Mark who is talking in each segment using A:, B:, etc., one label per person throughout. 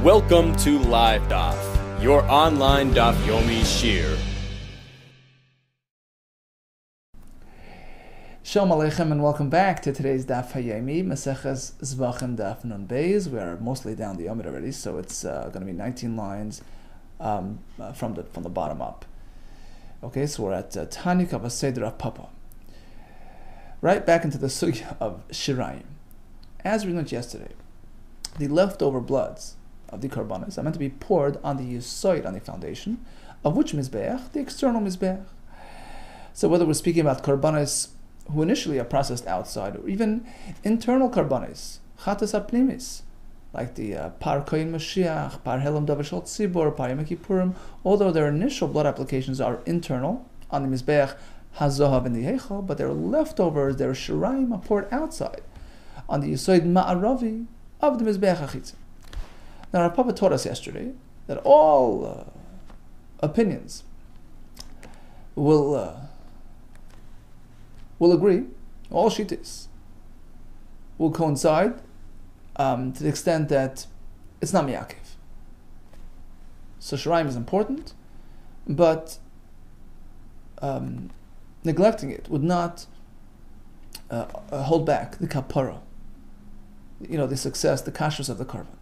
A: Welcome to LiveDaf, your online Daf Yomi Shir.
B: Shalom Aleichem and welcome back to today's Daf Hayomi, Maseches Zevachim Daf Nun Beis. We are mostly down the Yomid already, so it's going to be 19 lines from the bottom up. Okay, so we're at Tanya Kavah Seder of Papa. Right back into the sugya of Shirayim. As we learned yesterday, the leftover bloods of the karbanos are meant to be poured on the yisoid, on the foundation, of which mizbeach? The external mizbeach. So whether we're speaking about karbanos who initially are processed outside, or even internal karbanos, chatas apnimis, like the par koyin Mashiach, par helam davashal tzibor, par Yom Kippurim, although their initial blood applications are internal on the mizbeach hazohav and the heichal, but their leftovers, their shirayim, are poured outside on the yisoid ma'aravi of the mizbeach hachitzim. Now, our Papa taught us yesterday that all opinions will agree, all shittis will coincide to the extent that it's not miyakev. So shirayim is important, but neglecting it would not hold back the kapara, the success, the kashrus of the karban.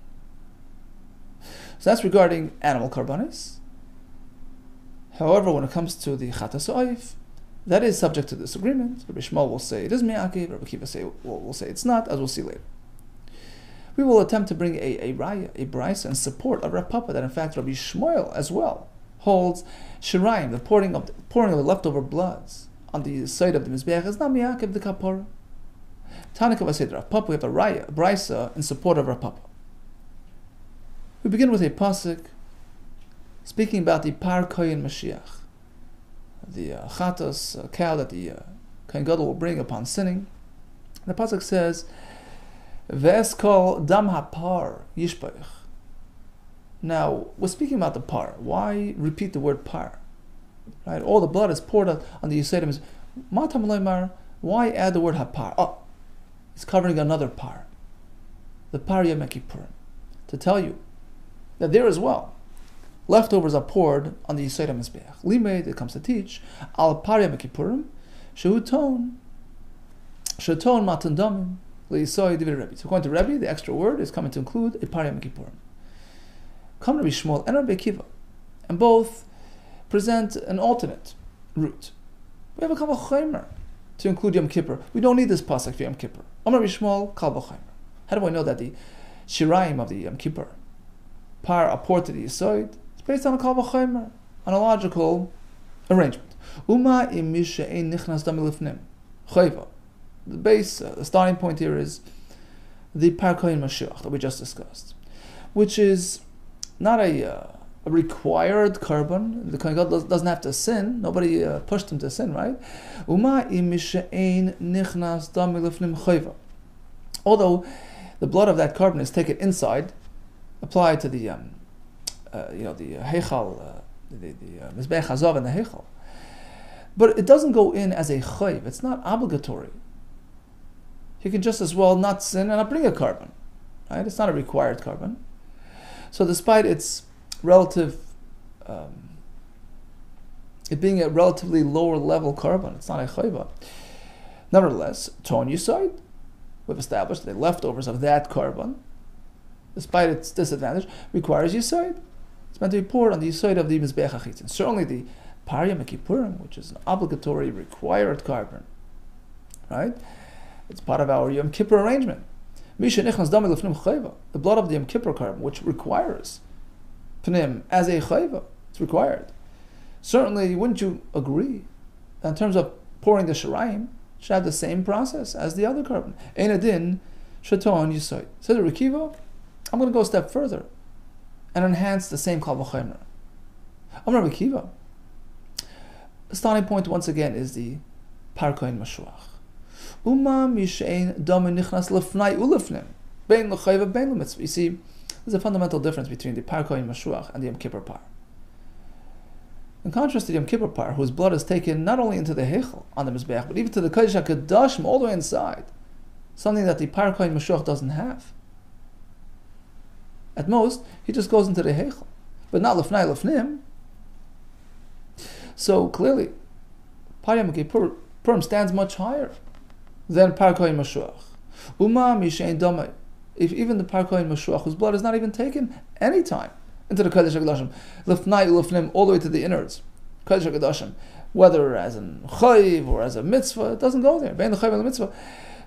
B: So that's regarding animal karbanis. However, when it comes to the chatas oif, that is subject to disagreement. Rabbi Shmuel will say it is miyakev, Rabbi Kiva will say it's not, as we'll see later. We will attempt to bring a raya, a brisa, in support of Rav Papa, that in fact Rabbi Shmuel as well holds shirayim, the pouring of the leftover bloods on the side of the mizbeach, is not miyakev the kapara. Tanaka Vased Rav Papa, we have a raya, a brisa, in support of Rav Papa. We begin with a pasuk speaking about the par koyin Mashiach, the chatas cow that the kohen gadol will bring upon sinning. The pasuk says, "Ve'eskol dam hapar yishpach." Now we're speaking about the par. Why repeat the word par? Right, all the blood is poured out on the yisedim. Matam loymar. Why add the word hapar? Oh, it's covering another par, the par Yom Kippurim, to tell you that there as well, leftovers are poured on the Yisod HaMizbeach. Limeid, it comes to teach, al par Yom Kippurim, shehu ton matan damim, le'Yisod divid Rebbe. So according to Rebbe, the extra word is coming to include a par Yom Kippurim. Come Rabbi Shmuel and Rabbi Kiva, and both present an alternate route. We have a kal v'chomer to include Yom Kippur. We don't need this pasuk for Yom Kippur. Amar Rabbi Shmuel, kal v'chomer. How do I know that the shirayim of the Yom Kippur par are poured to the yisoid? It's based on a kal v'chomer, on a logical arrangement. Uma im mishe'ein nichnas dam lifnim chayva. The base, the starting point here is the par koyin Mashiach that we just discussed, which is not a required karban. The kohen gadol doesn't have to sin. Nobody pushed him to sin, right? Uma im mishe'ein nichnas dam lifnim chayva. Although the blood of that karban is taken inside, applied to the the heichal, the mizbeach hazav and the heichal, but it doesn't go in as a chayv. It's not obligatory. He can just as well not sin and not bring a karban, right? It's not a required karban. So despite its relative, it being a relatively lower level karban, it's not a chayva. Nevertheless, ton yisoid, we've established the leftovers of that karban, despite its disadvantage, requires yisoid. It's meant to be poured on the yisoid of the mizbeach hachitzin. Certainly the par Yom Kippurim, which is an obligatory, required karban, right? It's part of our Yom Kippur arrangement. The blood of the Yom Kippur karban, which requires pnim as a chayva, it's required. Certainly, wouldn't you agree that in terms of pouring the shirayim, should have the same process as the other karban? Ein adin shaton yisoid. Says Rabbi Kiva, I'm going to go a step further and enhance the same kal v'chomer. Rabbi Kiva. The starting point once again is the par koyin Mashiach. Uma mishein damin nichnas lefnai ulefnim bein l'chayva bein l'mitzvah. You see, there's a fundamental difference between the par koyin Mashiach and the Yom Kippur par. In contrast to the Yom Kippur par, whose blood is taken not only into the heichal on the mizbeach, but even to the kodesh hakadashim all the way inside, something that the par koyin Mashiach doesn't have. At most, he just goes into the heichal, but not lefnai lefnim. So clearly, Pariyam Kippurim stands much higher than Par Kohen Mashuach. Uma mishein domai. If even the Par Kohen Mashuach, whose blood is not even taken any time into the Kodesh HaKadoshim, lefnai lefnim, all the way to the innards, Kodesh HaKadoshim, whether as an chayiv or as a mitzvah, it doesn't go there. Bein the chayiv and the mitzvah.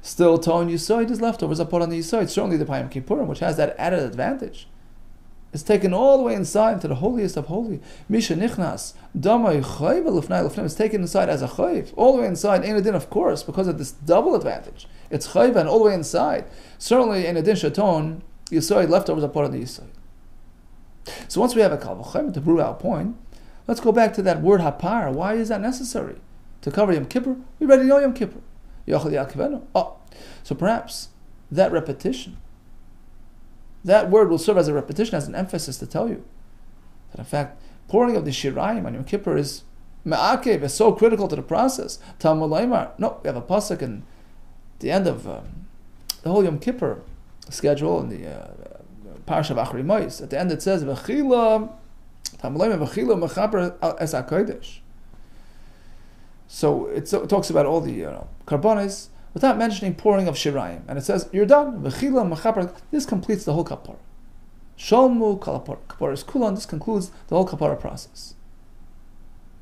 B: Still, Ton Yisoid, his leftovers are put on the Yisoid. Certainly the Pariyam Kippurim, which has that added advantage, is taken all the way inside into the holiest of holy. Misha Nichnas, Damai Chayiv Lefnai Lefnim, is taken inside as a chayiv, all the way inside. Ein Adin, of course, because of this double advantage. It's chayiv and all the way inside. Certainly, Ein Adin Shaton, Yisoid, leftovers are put on the Yisoid. So once we have a Kal V'Chomer to prove our point, let's go back to that word Hapar. Why is that necessary? To cover Yom Kippur? We already know Yom Kippur. Oh, so perhaps that repetition, that word will serve as a repetition, as an emphasis to tell you that in fact, pouring of the Shirayim on Yom Kippur is Me'akev, is so critical to the process. Talmud Laimar. No, we have a pasuk in the end of the whole Yom Kippur schedule in the Parsha V'Achri Mois. At the end it says, V'chila, Talmud Laimar, V'chila Mechaper Es HaKodesh. So it talks about all the karbonis without mentioning pouring of shirayim, and it says you're done. V'chila mechaper. This completes the whole kapara. Shalmu kapara is kulan. This concludes the whole kapara process.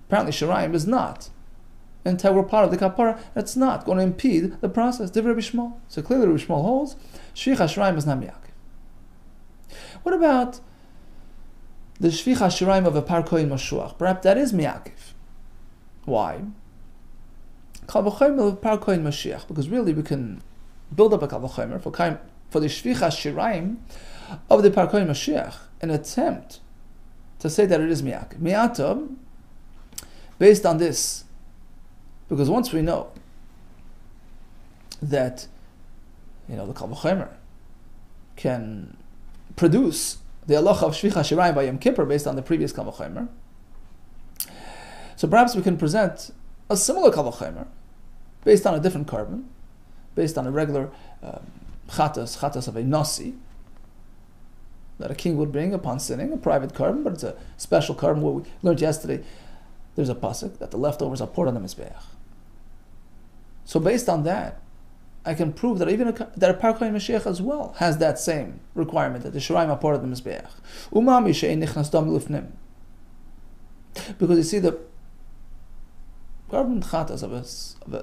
B: Apparently, shirayim is not an integral part of the kapara. It's not going to impede the process. Divrei Rabbi Shmuel. So clearly, Rabbi Shmuel holds shvicha shirayim is not miyakev. What about the shvicha shirayim of a par kohen mashuach? Perhaps that is miyakev. Why? Kal v'chomer par kohen Mashiach, because really we can build up a kal v'chomer for the shvicha shirayim of the par kohen Mashiach, an attempt to say that it is miyakev. Miyatam, based on this, because once we know that the kal v'chomer can produce the halacha of shvicha shirayim by Yom Kippur based on the previous kal v'chomer, so perhaps we can present a similar kal v'chomer based on a different carbon, based on a regular chatas of a nasi that a king would bring upon sinning, a private carbon, but it's a special carbon. What we learned yesterday, there's a pasuk that the leftovers are poured on the mizbeach. So based on that, I can prove that even that a par kohen Mashiach as well has that same requirement, that the shirayim are poured on the mizbeach. Umami she'ein nichnas dam lifnim. Because you see the carbon chatas of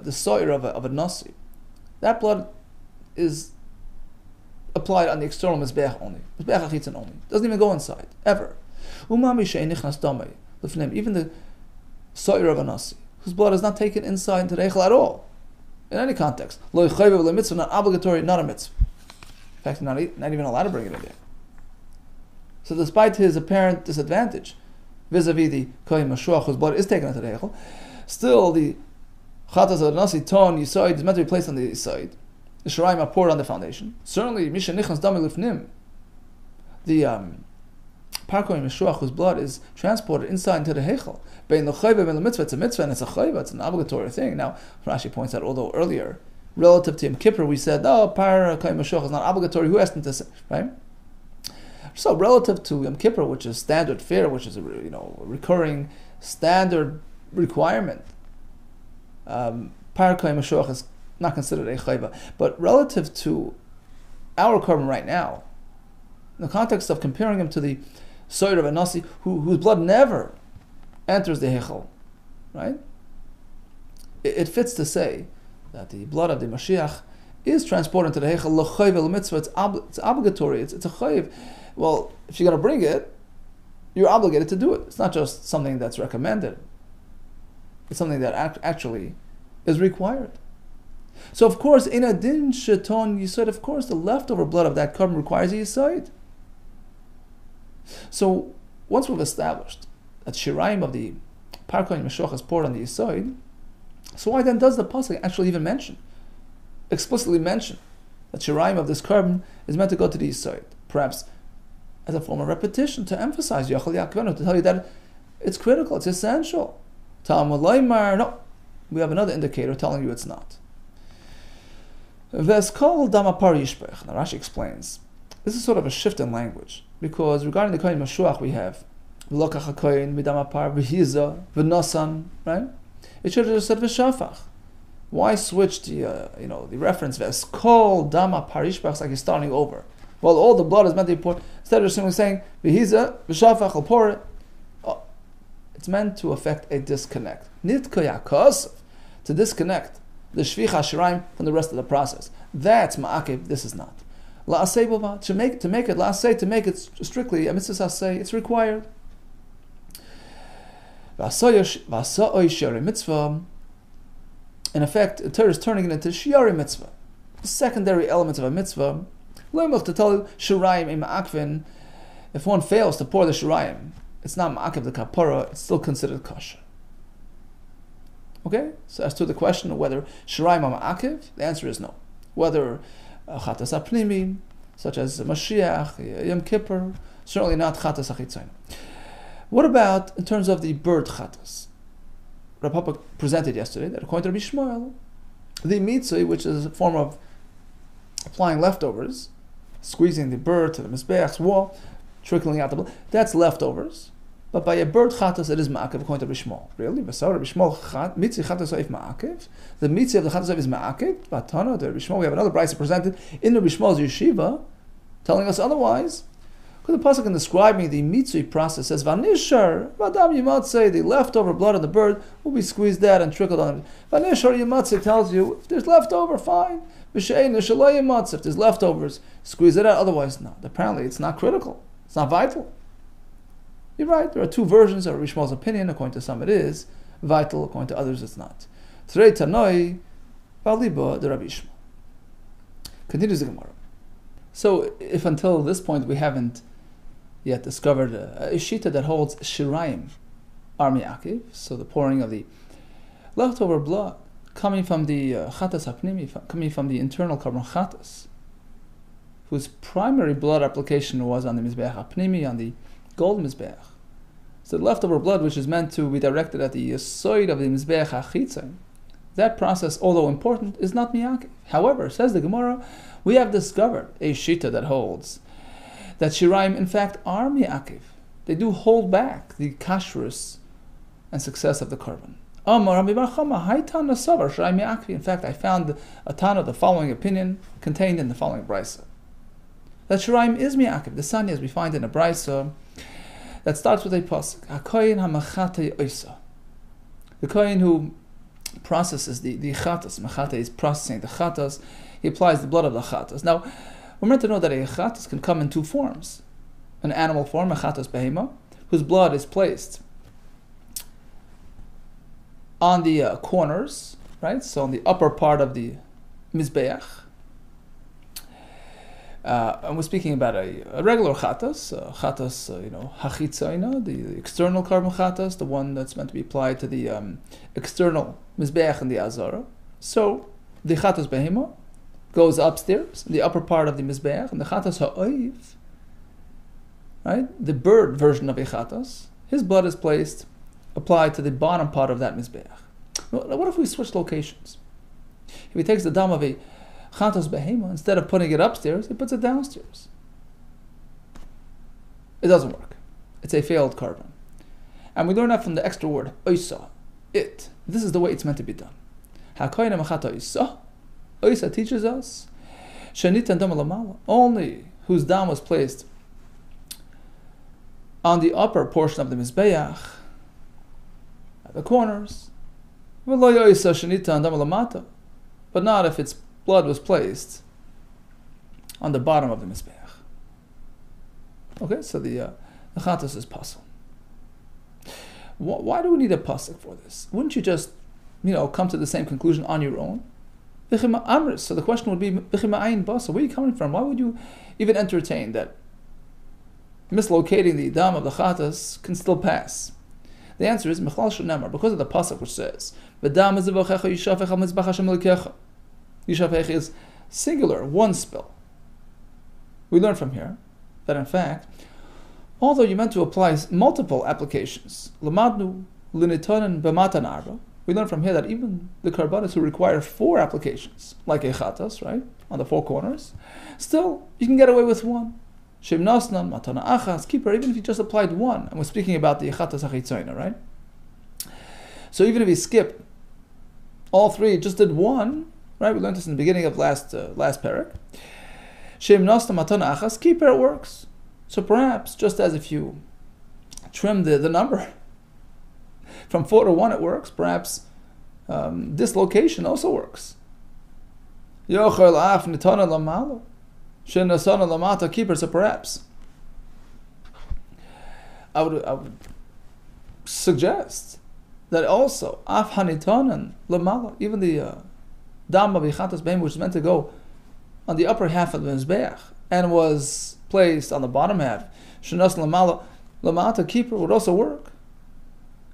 B: the soyer of a nasi, that blood is applied on the external mizbeach only, mizbeach achitzon only. Doesn't even go inside ever. Umami she'ein nichnas damei lefnim. Even the soyer of a nasi, whose blood is not taken inside into the eichel at all, in any context. Lo yichayv v'lo mitzvah, not obligatory, not a mitzvah. In fact, not even allowed to bring it in there. So, despite his apparent disadvantage vis-a-vis the kohen mashuach, whose blood is taken into the eichel, still, the chatas of the nasi ton yisoid is meant to be placed on the yisoid. The shirayim are poured on the foundation. Certainly, misha nichnas dami lifnim, the par kohen mashuach, whose blood is transported inside into the heichel. Bein l'chayva and the mitzvah, it's a mitzvah and it's a chayva, it's an obligatory thing. Now, Rashi points out, although earlier, relative to Yom Kippur, we said, no, par kohen mashuach is not obligatory. Who asked him to say, right? So, relative to Yom Kippur, which is standard fare, which is a recurring standard requirement, par kohen mashuach is not considered a chayva. But relative to our carbon right now, in the context of comparing him to the soyer of a nasi, whose blood never enters the heichel, right? It fits to say that the blood of the Mashiach is transported into the heichel l'chayv l'mitzvah. It's obligatory. It's a chayv. Well, if you're going to bring it, you're obligated to do it. It's not just something that's recommended. It's something that actually is required. So, of course, in a din sheton yisoid, of course, the leftover blood of that carbon requires a yisoid. So, once we've established that shirayim of the par kohen mashuach is poured on the yisoid, so why then does the pasuk actually even explicitly mention, that shirayim of this carbon is meant to go to the yisoid? Perhaps as a form of repetition to emphasize yachal yakvenu, to tell you that it's critical, it's essential. Talmud Laimar, no, we have another indicator telling you it's not. Veskol damapar yishpech. Now Rashi explains this is sort of a shift in language, because regarding the kohen mashuach we have v'lokach hakohen midam apar v'hiza v'nosan, right? It should have just said v'shafach. Why switch the the reference verse kol dama parishbach, like he's starting over? Well, all the blood is meant to be poured. Instead of simply saying v'hiza v'shafach, I'll pour it. Oh, it's meant to affect a disconnect. Nitkoya kosef, to disconnect the shvich hashiraim from the rest of the process. That's ma'akev. This is not. La'aseh bova, to make it la'aseh, to make it strictly a mitzvah aseh, it's required. V'asa'oi shi'arei mitzvah. In effect, the Torah is turning it into shi'arei mitzvah, the secondary element of a mitzvah. Le'mach to tell you shirayim im ma'akvin. If one fails to pour the shirayim, it's not ma'akev the kapara, it's still considered kosher. Okay, so as to the question of whether shirayim are ma'akev, the answer is no. Whether chatas apnimi, such as Mashiach, Yom Kippur, certainly not chatas achitzayna. What about in terms of the bird chatas? Rav Papa presented yesterday that according to Rabbi Shmuel, the mitzvah, which is a form of applying leftovers, squeezing the bird to the mizbeach's wall, trickling out the blood, that's leftovers. But by a bird chatas, it is ma'akev according to Rabbi Shmuel. Really? Rabbi Shmuel, mitzvah chatas oif ma'akev. The mitzvah of the chatas oif is ma'akev. But Tana, the Rabbi Shmuel, we have another brayso presented in Rabbi Shmuel's yeshiva, telling us otherwise. Because the pasuk in describing the mitzvah process says, "Vanishar vadam yimatzeh," the leftover blood of the bird will be squeezed out and trickled on it. Vanishar yimatzeh tells you if there's leftover, fine. V'she'ein nishaloi yimatzeh, if there's leftovers, squeeze it out. Otherwise, not. Apparently, it's not critical. It's not vital. You're right, there are two versions of Rabbi Shmuel's opinion. According to some it is vital, according to others it's not. Tzrei tanoi v'aliba de Rabbi Shmuel. Continues the Gemara. So if until this point we haven't yet discovered a shita that holds shirayim are mi'akev, so the pouring of the leftover blood coming from the chatas hapnimi, coming from the internal karban chatas, whose primary blood application was on the mizbeach hapnimi, on the gold mizbeach. So the leftover blood, which is meant to be directed at the yisoid of the mizbeach hachitzon, that process, although important, is not miyakev. However, says the Gemara, we have discovered a shita that holds that shirayim, in fact, are miyakev. They do hold back the kashrus and success of the korban. In fact, I found a Tana, the following opinion, contained in the following brayso. That shirayim is miyakev. The sanya, as we find in a brayso, that starts with a pasuk. HaKohen hamachate oisa. The kohen who processes the chatas. Machate is processing the chatas. He applies the blood of the chatas. Now, we're meant to know that a chatas can come in two forms. An animal form, a chatas behema, whose blood is placed on the corners, right? So on the upper part of the mizbeach. And we're speaking about a regular chatas, hachitzaina, the external karban chatas, the one that's meant to be applied to the external mizbeach and the azara. So the chatas behema goes upstairs, in the upper part of the mizbeach, and the chatas ha'oiv, right, the bird version of a chatas, his blood is placed, applied to the bottom part of that mizbeach. What if we switch locations? If he takes the dam of a chatas behema, instead of putting it upstairs, he puts it downstairs. It doesn't work. It's a failed korban. And we learn that from the extra word, oisa, it. This is the way it's meant to be done. HaKohen hamachata oisa. Oisa teaches us, shenit dam lamala, only whose dam was placed on the upper portion of the mizbeach, at the corners, but not if its blood was placed on the bottom of the mizbeach. Okay, so the chatas is pasuk. Why do we need a pasuk for this? Wouldn't you just, come to the same conclusion on your own? So the question would be, where are you coming from? Why would you even entertain that mislocating the dam of the chatas can still pass? The answer is because of the pasuk which says, "V'dam zevachecha yishafech al mizbach Hashem Elokecha." Yishafech is singular, one spill. We learn from here that in fact, although you meant to apply multiple applications, lamadnu linitonin b'matan arba, we learn from here that even the karbanos who require 4 applications, like a chatas, right, on the 4 corners, still you can get away with 1. Shem nasnan, matana achas, keeper, even if you just applied 1, and we're speaking about the chatas achitzoyna, right? So even if you skip all 3, just did 1, right? We learned this in the beginning of last parak. Shem nasnan, matana achas, keeper, it works. So perhaps, just as if you trim the number from 4 to 1, it works. Perhaps this location also works. Yochel af nitana lamalo, shenasana lamata keeper. So perhaps I would suggest that also af hanitanan lamala, even the dam of ichatas beim, which is meant to go on the upper half of the mizbeach and was placed on the bottom half, shenas lamala lamata keeper, would also work.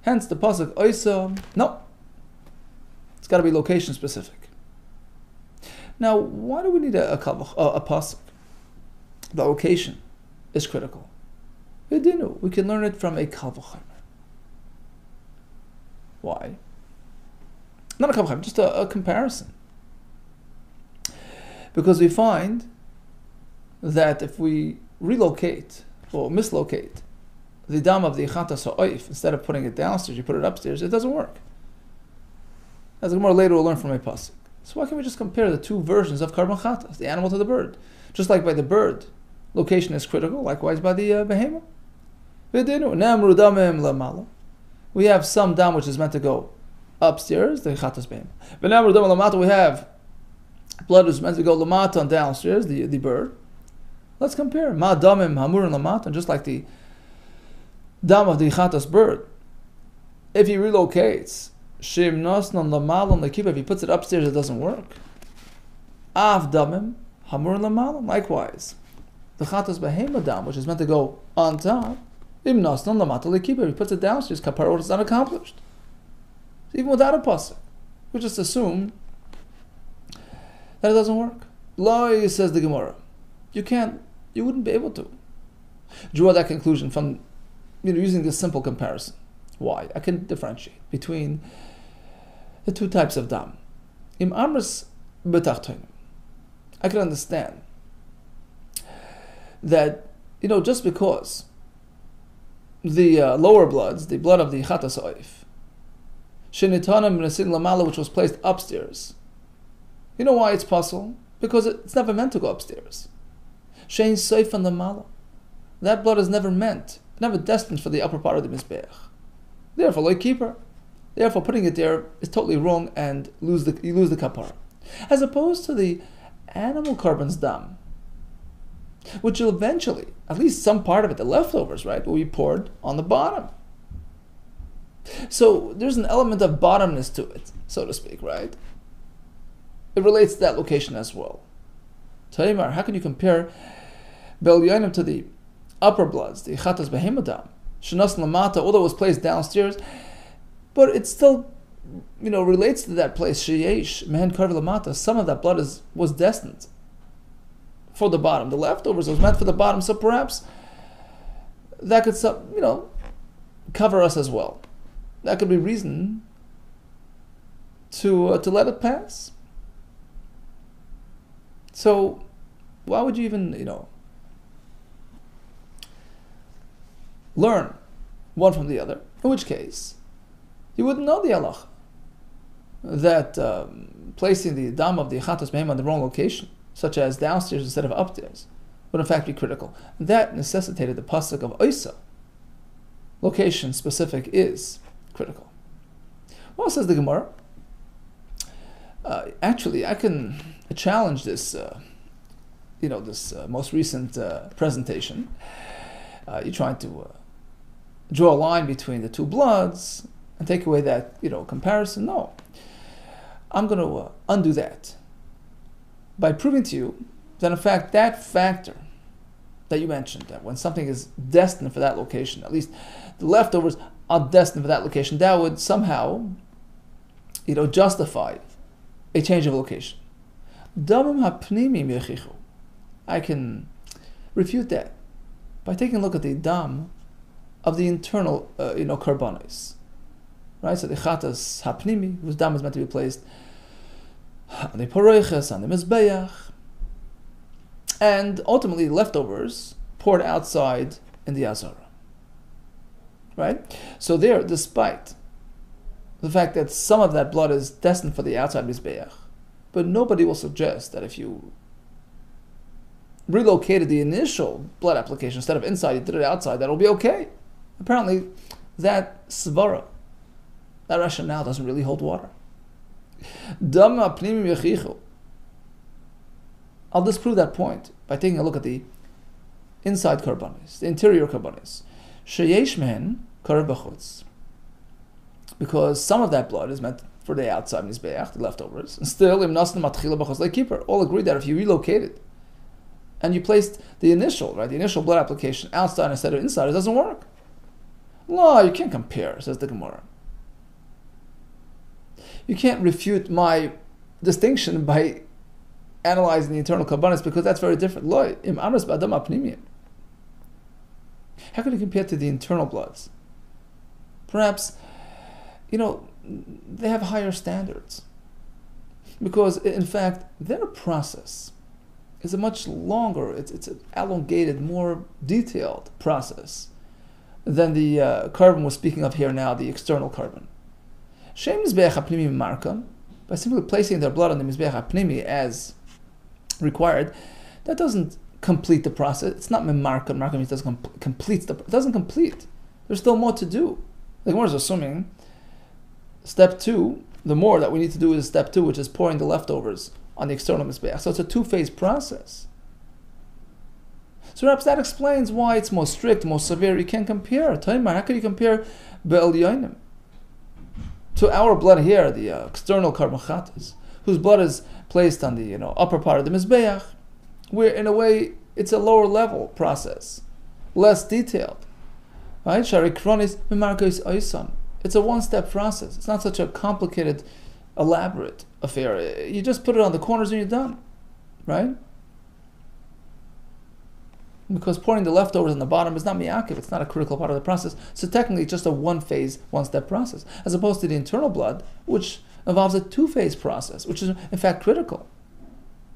B: Hence the pasuk oisa, no, it's got to be location specific. Now, why do we need a pasuk? The location is critical. We can learn it from a kal v'chomer. Why? Not a kal v'chomer, just a comparison. Because we find that if we relocate or mislocate the dam of the chatas ha'oif, instead of putting it downstairs, you put it upstairs, it doesn't work. As the Gemara later will learn from a pasuk. So why can't we just compare the 2 versions of karban chatas, the animal to the bird? Just like by the bird, location is critical, likewise by the behemoth. We have some dam which is meant to go upstairs, the chatas behemoth. We have blood which is meant to go lamata and downstairs, the bird. Let's compare. Ma damim hamur and lamata, just like the dam of the chatas bird. If he relocates, shim nosnan lamalon lekipa, if he puts it upstairs, it doesn't work. Av damim hamur and lamalon, likewise. The chatas behema dam, which is meant to go on top, im nosnan lamata lekipa, if he puts it downstairs, kapara is not accomplished. Even without a pasuk, we just assume that it doesn't work. Loi, says the Gemara, you wouldn't be able to draw that conclusion from using this simple comparison. Why? I can differentiate between the 2 types of dam. Im amris betachtonim, I can understand that just because the lower bloods, the blood of the chatas oif, shenitanim nesin lamala, which was placed upstairs, you know why it's possible? Because it's never meant to go upstairs. Shein seifan lamala, that blood is never destined for the upper part of the mizbeach. Therefore, like keeper. Therefore, putting it there is totally wrong and you lose the kapara. As opposed to the animal carbon's dam, which will eventually, at least some part of it, the leftovers, right, will be poured on the bottom. So there's an element of bottomness to it, so to speak, right? It relates to that location as well. Taimar, how can you compare Bel Yonim to the upper bloods, the chatas behemadam, shenas lamata, although it was placed downstairs, but it still, relates to that place. Sheyesh mehen karv lamata. Some of that blood was destined for the bottom. The leftovers was meant for the bottom. So perhaps that could, cover us as well. That could be reason to let it pass. So why would you even, learn one from the other? In which case, you wouldn't know the halach that placing the dam of the chatas behem on the wrong location, such as downstairs instead of upstairs, would in fact be critical. That necessitated the pasuk of oisa. Location specific is critical. Well, says the Gemara, actually, I can challenge this, this most recent presentation. You're trying to draw a line between the 2 bloods and take away that, comparison. No. I'm going to undo that by proving to you that, in fact, that factor that you mentioned, that when something is destined for that location, at least the leftovers are destined for that location, that would somehow, justify a change of location. I can refute that by taking a look at the dam of the internal, karbanos. right? So the chatas hapnimi, whose dam is meant to be placed on the poroiches, on the mizbeach, and ultimately leftovers poured outside in the azara, right? So there, despite the fact that some of that blood is destined for the outside mizbeach, but nobody will suggest that if you relocated the initial blood application instead of inside, you did it outside, that'll be okay. Apparently, that svara, that rationale doesn't really hold water. I'll disprove that point by taking a look at the inside karbanis, the interior karbanis. Sheyesh mehen karev b'chutz. Because some of that blood is meant for the outside mizbeach, the leftovers. And still, im nasna matchila b'chutz lekiper. All agree that if you relocated and you placed the initial blood application outside instead of inside, it doesn't work. No, you can't compare, says the Gemara. You can't refute my distinction by analyzing the internal karbanis because that's very different. Lo, im amras b'adam apnimiyim. How can you compare to the internal bloods? Perhaps, they have higher standards. Because, in fact, their process is a much longer, it's an elongated, more detailed process than the carbon we're speaking of here now, the external carbon. Shem mizbeach hapnimi markam, by simply placing their blood on the mizbeach hapnimi as required, that doesn't complete the process. It's not memarkam. Markam means it doesn't complete. There's still more to do. The Gemara is assuming step 2, the more that we need to do is step 2, which is pouring the leftovers on the external mizbeach. So it's a 2-phase process. So perhaps that explains why it's more strict, more severe. You can't compare. How can you compare be'el yoinim to our blood here, the external carbon chatas, whose blood is placed on the upper part of the mizbeach, where in a way it's a lower level process, less detailed, right? It's a one-step process. It's not such a complicated, elaborate affair. You just put it on the corners and you're done, right? Because pouring the leftovers on the bottom is not miyakiv, it's not a critical part of the process. So technically it's just a one-phase, one-step process, as opposed to the internal blood, which involves a 2-phase process, which is in fact critical.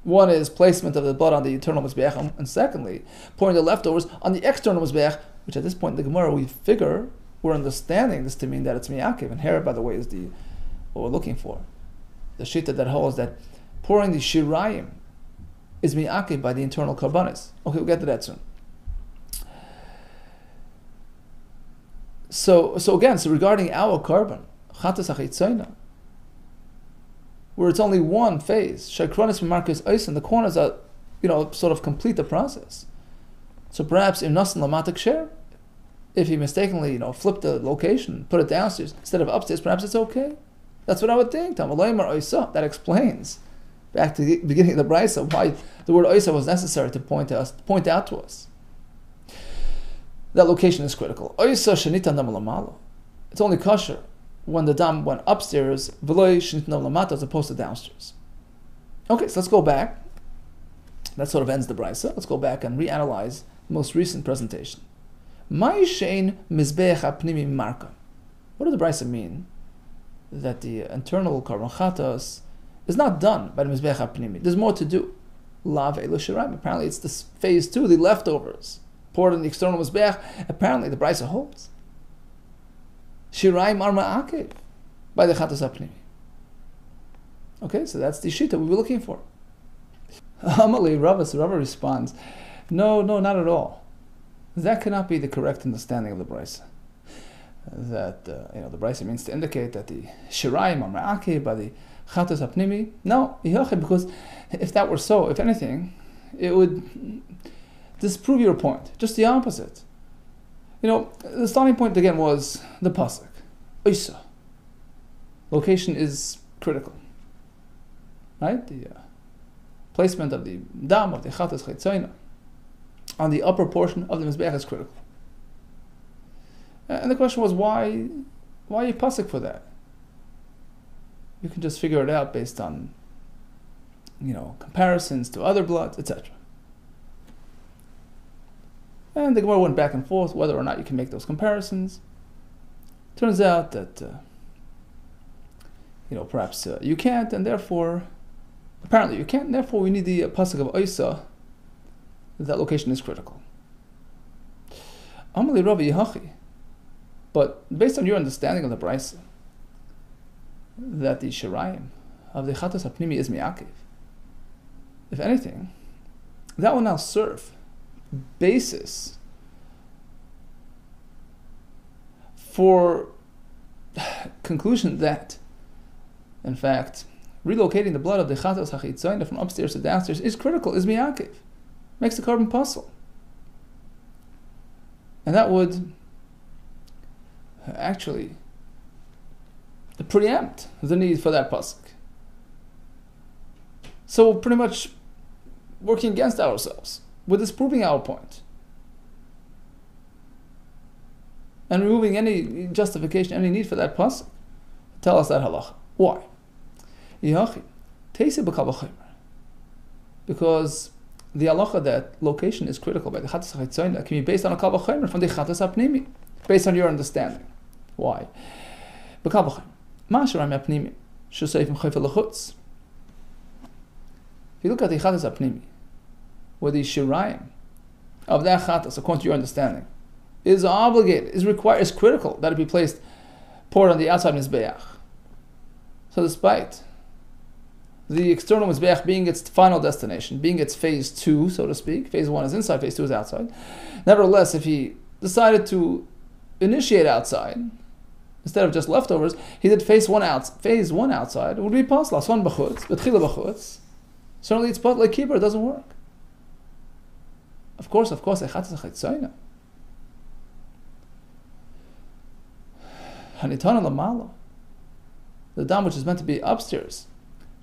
B: One is placement of the blood on the internal mizbeach, and secondly, pouring the leftovers on the external mizbeach, which at this point in the Gemara we're understanding this to mean that it's miyakiv. And here, by the way, is what we're looking for. The shita that holds that pouring the shirayim is miyakiv by the internal karbanis. Okay, we'll get to that soon. So regarding our carbon, chatas achitzoina, where it's only one phase, shakronis mimarkis oisin, the corners are, sort of complete the process. So perhaps in nasan lamatik share, if he mistakenly, flipped the location, put it downstairs instead of upstairs, perhaps it's okay. That's what I would think. That explains, back to the beginning of the brisa, why the word oisa was necessary to point out to us. That location is critical. Oisa shenita dam lamalo. It's only kosher when the dam went upstairs, v'loy shenita dam lamata, as opposed to downstairs. Okay, so let's go back. That sort of ends the brisa. Let's go back and reanalyze the most recent presentation. Ma'ishein mizbeach hapnimi marka. What does the brisa mean? That the internal carbon chatas is not done by the mizbeach hapnimi. There's more to do. Lav elo shiraim. Apparently, it's this phase 2, the leftovers poured in the external mizbeach. Apparently, the brisa holds shiraim are ma'akev by the chatas hapnimi. Okay, so that's the shita we were looking for. Amalei Rava responds, no, not at all. That cannot be the correct understanding of the brisa. That the brisa means to indicate that the shiraim are ma'akev by the chatas hapnimi. No, because if that were so, if anything, it would disprove your point. Just the opposite. The starting point again was the pasuk. Oisa. Location is critical. Right? The placement of the dam, of the chatas chaytzoina, on the upper portion of the mizbeach is critical. And the question was, why you pasuk for that? You can just figure it out based on, comparisons to other bloods, etc. And the Gemara went back and forth whether or not you can make those comparisons. Turns out that perhaps you can't, and therefore, apparently you can't, and therefore we need the pasuk of Oisa, that location is critical. Amali Rabbi Yehachi. But based on your understanding of the Brisa, that the Shirayim of the Chatas HaPnimi is Mi'akiv, if anything, that will now serve basis for conclusion that, in fact, relocating the blood of the Chatas HaChitzoyna from upstairs to downstairs is critical, is Mi'akiv, makes the carbon puzzle. And that would actually preempt the need for that pasuk. So we're pretty much working against ourselves with disproving our point and removing any justification, any need for that pasuk. Tell us that halacha. Why? Because the halacha that location is critical by the Chatas HaChitzoyna can be based on a kal v'chomer from the Chatas HaPnimi, based on your understanding. Why? If you look at the Chatas HaPnimi, where the Shirayim of that Chatas, according to your understanding, is obligated, is required, is critical that it be poured on the outside Mizbeach. So despite the external Mizbeach being its final destination, being its phase 2, so to speak, phase 1 is inside, phase 2 is outside, nevertheless, if he decided to initiate outside, instead of just leftovers, he did phase one outside. It would be possible. Aswan b'chutz, b'tchila b'chutz. Certainly, it's but like keeper. It doesn't work. Of course, echatz echaytzoyna. Hanitana lamala. The dam which is meant to be upstairs.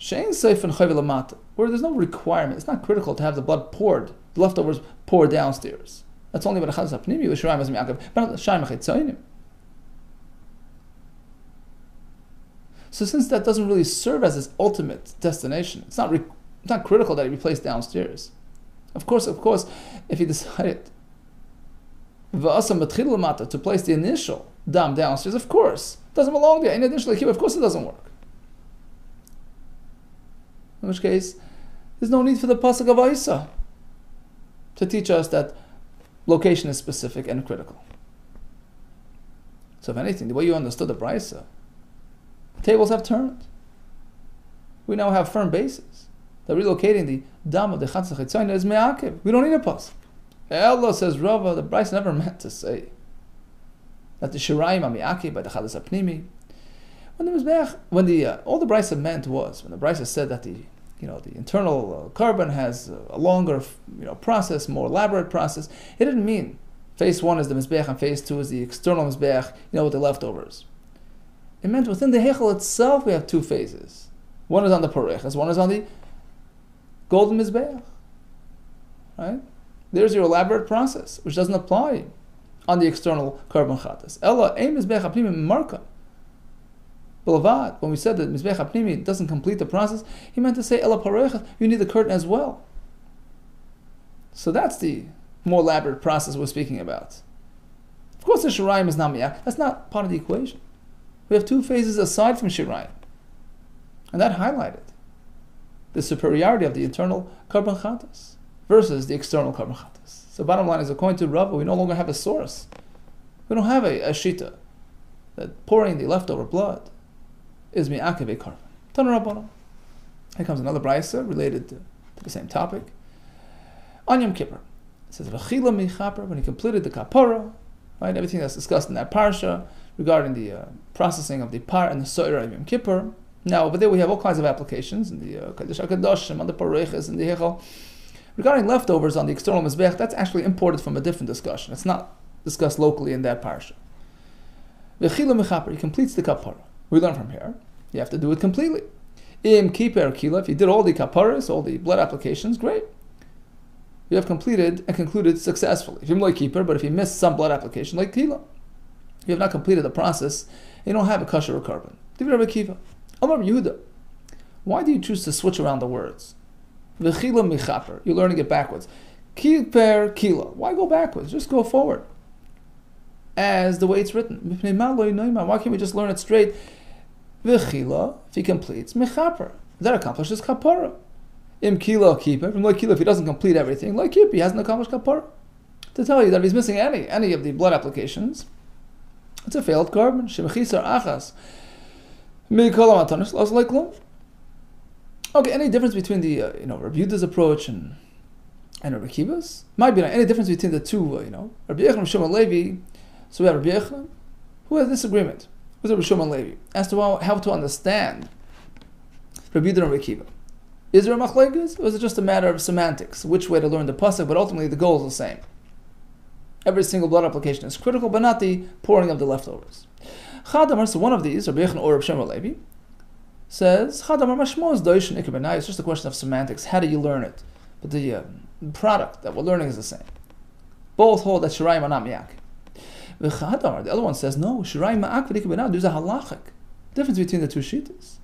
B: Shein seif and chayv lamata, where there's no requirement. It's not critical to have the blood poured, the leftovers poured downstairs. That's only what a Chatas HaPnimi with Shirayim as mi'akav, but not Shayim echaytzoynim. So since that doesn't really serve as its ultimate destination, it's not critical that it be placed downstairs. Of course, if he decided to place the initial dam downstairs, of course, it doesn't belong there. In addition, of course it doesn't work. In which case, there's no need for the pasuk of Isa to teach us that location is specific and critical. So if anything, the way you understood the Brisa, tables have turned. We now have firm basis that relocating the dam of the Chatas HaChitzoyna is me'akev. We don't need a pasuk. Allah says, Rava, the Brisa never meant to say that the Shirayim are me'akev by the Chatas HaPnimi. When all the Brisa meant was, when the Brisa said that the internal carbon has a longer process, more elaborate process, it didn't mean phase 1 is the Mizbeach and phase 2 is the external Mizbeach, with the leftovers. It meant within the Hechel itself we have 2 phases. One is on the Pareches, one is on the golden Mizbeach. Right? There's your elaborate process, which doesn't apply on the external carbon Chatas. Ella, ein Mizbeach HaPnimi marka. Bilavad, when we said that Mizbeach HaPnimi doesn't complete the process, he meant to say Ella Pareches, you need the curtain as well. So that's the more elaborate process we're speaking about. Of course the Shirayim is not Miyah. That's not part of the equation. We have 2 phases aside from Shirayim. And that highlighted the superiority of the internal carbon Chatas versus the external carbon Chatas. So bottom line is, according to Rava, we no longer have a source. We don't have a shita that pouring the leftover blood is mi'akev a carbon. Tana Rabbana. Here comes another brisa related to the same topic. On Yom Kippur, it says v'chila michaper, when he completed the kapara, right? Everything that's discussed in that parsha regarding the processing of the par and the soira of Yom Kippur. Now over there we have all kinds of applications in the Kadosh HaKadoshim, on the pareches, and the hechel. Regarding leftovers on the external mizbech, that's actually imported from a different discussion. It's not discussed locally in that parsha. V'chila michaper, he completes the kapara. We learn from here, you have to do it completely. Im kiper kila, if you did all the kaparas, all the blood applications, great. You have completed and concluded successfully. If you're like keeper, but if you missed some blood application, like kila, you have not completed the process, you don't have a kosher or carbon. Divir Kiva. Amar Yehuda, why do you choose to switch around the words? V'chila michaper, you're learning it backwards. Kiper kila, why go backwards? Just go forward. As the way it's written. Why can't we just learn it straight? V'chila, if he completes, mechaper. That accomplishes kapara. Im kilo kippur, from like kilo, if he doesn't complete everything, like kippur, he hasn't accomplished kapara. To tell you that if he's missing any of the blood applications, it's a failed carbon. Shemechisar achas. Mikol amatanis los like lo. Okay, any difference between the Rabbi Yehuda's approach and Rabbi Akiva's? Might be any difference between the two, Rabbi Yochanan and Shimon Levi. So we have Rabbi Yochanan, who has disagreement with Rabbi Shimon Levi as to how to understand Rabbi Yehuda and Rabbi Akiva. Is there a machlekes, or is it just a matter of semantics, which way to learn the pasuk? But ultimately, the goal is the same. Every single blood application is critical, but not the pouring of the leftovers. Chadamar, so one of these, Rabbi Yochanan or Rabbi Shimon Levi, says Chadamar mashmo is doishin ikar benai. It's just a question of semantics. How do you learn it? But the product that we're learning is the same. Both hold that shirayim are not miyakif. The other one says no. Shirayim ma'akvid ikar benai. There's a halachic difference between the two shittas.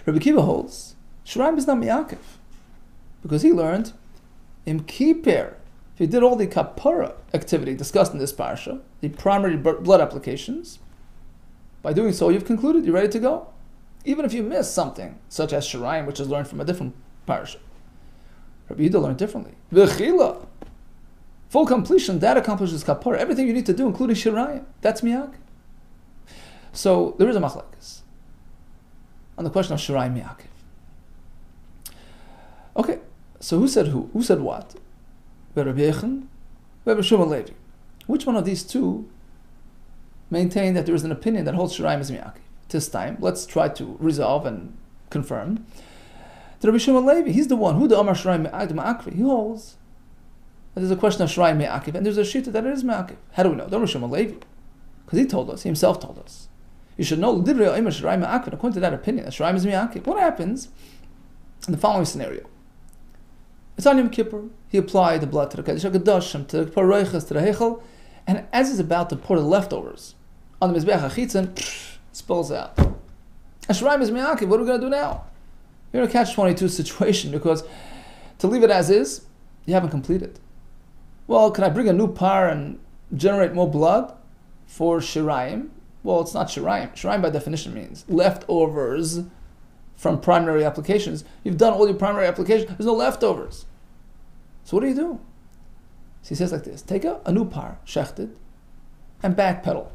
B: Rabbi Akiva holds shirayim is not miyakif because he learned im kippur. If you did all the kapara activity discussed in this parsha, the primary blood applications, by doing so you've concluded, you're ready to go. Even if you miss something, such as shirayim, which is learned from a different parsha. Rabbi Yehuda learned differently. V'chila, full completion, that accomplishes kapara. Everything you need to do, including shirayim, that's miyak. So there is a machlekes on the question of shirayim miyakif. Okay, so who said who? Who said what? Rabbi Yochanan, Rabbi Shimon Levi. Which one of these two maintain that there is an opinion that holds shirayim is miyakif? This time, let's try to resolve and confirm. The Rabbi Shimon Levi, he's the one who the Amar shirayim ma'akri. He holds that there's a question of shirayim miyakif, and there's a shita that it is miyakif. How do we know? The Rabbi Shimon Levi, because he told us, he himself told us. You should know according to that opinion that shirayim is miyakif. What happens in the following scenario? It's on Yom Kippur. He applied the blood to the Kaddish HaKadoshim, to the Paroiches, to the Heichel, and as he's about to pour the leftovers on the Mizbeach HaChitzon, spills out. And shirayim is miyakif. What are we going to do now? You're in a catch-22 situation because to leave it as is, you haven't completed. Well, can I bring a new par and generate more blood for shirayim? Well, it's not shirayim. Shirayim by definition means leftovers from primary applications. You've done all your primary applications. There's no leftovers. So what do you do? So he says like this. Take a new par, shechted, and backpedal.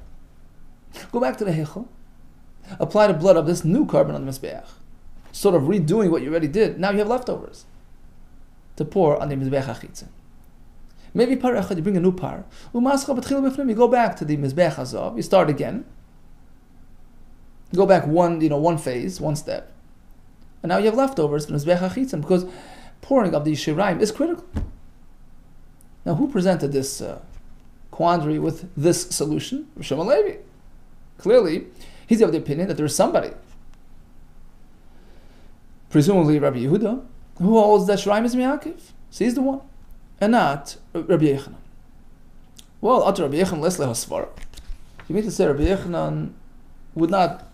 B: Go back to the heichel. Apply the blood of this new carbon on the mizbeach. Sort of redoing what you already did. Now you have leftovers to pour on the mizbeach hachitzin. Maybe par echad, you bring a new par. You go back to the mizbeach hazav. You start again. Go back one phase, one step. And now you have leftovers for mizbeach hachitzin because pouring of the shirayim is critical. Now, who presented this quandary with this solution? Rabbi Shimon Levi. Clearly, he's of the opinion that there is somebody, presumably Rabbi Yehuda, who holds that shirayim is miyakif. So he's the one, and not Rabbi Yochanan. Well, after Rabbi Yochanan, lesle hasvara. You mean to say Rabbi Yochanan would not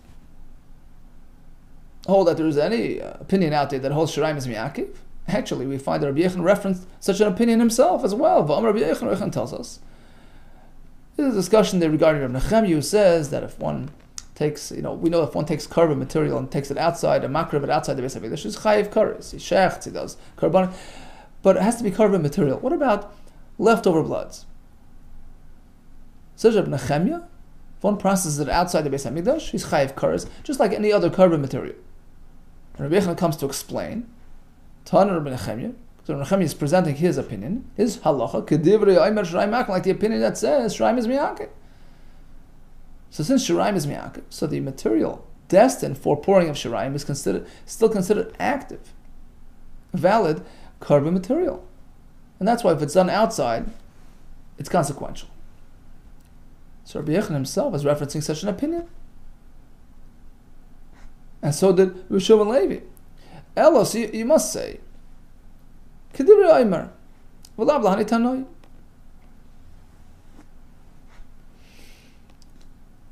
B: hold that there is any opinion out there that holds shirayim is miyakif? Actually, we find that Rabbi Yochanan referenced such an opinion himself as well. Rabbi Yochanan tells us. There's a discussion there regarding Rabbi Nechemia, who says that if one takes, we know if one takes carbon material and takes it outside, a makriv it outside the Beis HaMikdash, is chayiv kares. He shechts, he does carbon, but it has to be carbon material. What about leftover bloods? Says Rabbi Nechemia, if one processes it outside the Beis HaMikdash, he's chayiv kares, just like any other carbon material. And Rabbi Yochanan comes to explain. Tana Rabbi Nechemia. So Rabbi Nechemia is presenting his opinion, his halacha, kedivrei omer shirayim miyakif, like the opinion that says shirayim is miyakif. So since shirayim is miyakif, so the material destined for pouring of shirayim is still considered active, valid carbon material, and that's why if it's done outside, it's consequential. So Rabbi Yochanan himself is referencing such an opinion, and so did Rabbi Shimon Levi. Elos, you must say, Kedivrei Omer, v'lav lahani tanoi,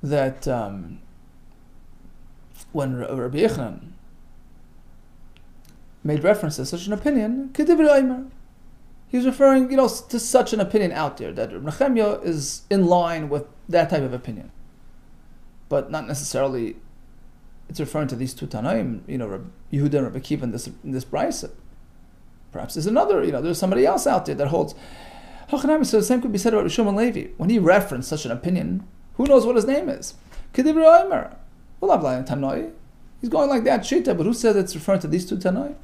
B: that when Rabbi Yochanan made reference to such an opinion, Kedivrei Omer, he was referring, to such an opinion out there, that Rabbi Nechemia is in line with that type of opinion, but not necessarily it's referring to these two Tanaim, Rabbi Yehuda and Rabbi Akiva in this brisa. Perhaps there's another, there's somebody else out there that holds. So the same could be said about Rishon Levi. When he referenced such an opinion, who knows what his name is? Kedivri Omer. He's going like that, Shita, but who says it's referring to these two Tanaim?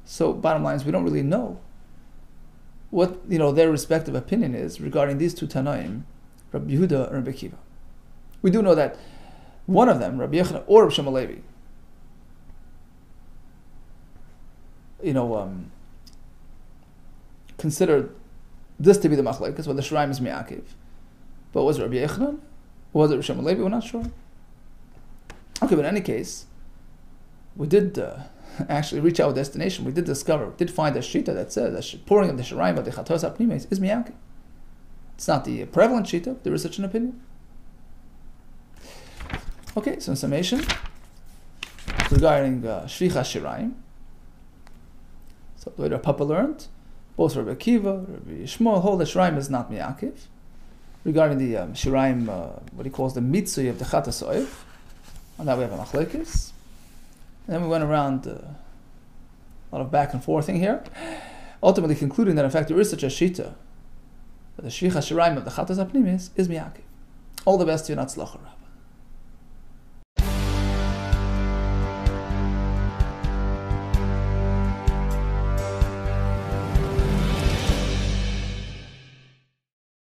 B: So bottom line is we don't really know what their respective opinion is regarding these two Tanaim, Rabbi Yehuda and Rabbi Akiva. We do know that one of them, Rabbi Yochanan or Rabbi Shimon Levi, considered this to be the machlekes, when the Shiraim is mi'akiv. But was it Rabbi Yochanan? Or was it Rabbi Shimon Levi? We're not sure. Okay, but in any case, we did actually reach our destination. We did find a shita that says that pouring of the Shiraim of the Chatos HaPnimis is mi'akiv. It's not the prevalent shita, there is such an opinion. Okay, so in summation, regarding Shvicha Shiraim, so the way Rav Papa learned, both Rabbi Akiva, Rabbi Yishmael hold that Shiraim is not mi'akiv. Regarding the Shiraim, what he calls the mitzvah of the Chatas Oiv, on that we have a machlekes. And then we went around a lot of back and forthing here, ultimately concluding that in fact there is such a shita, that the Shvicha Shiraim of the Chatas HaPnimis is mi'akiv. All the best to you, Natzlacha Rav.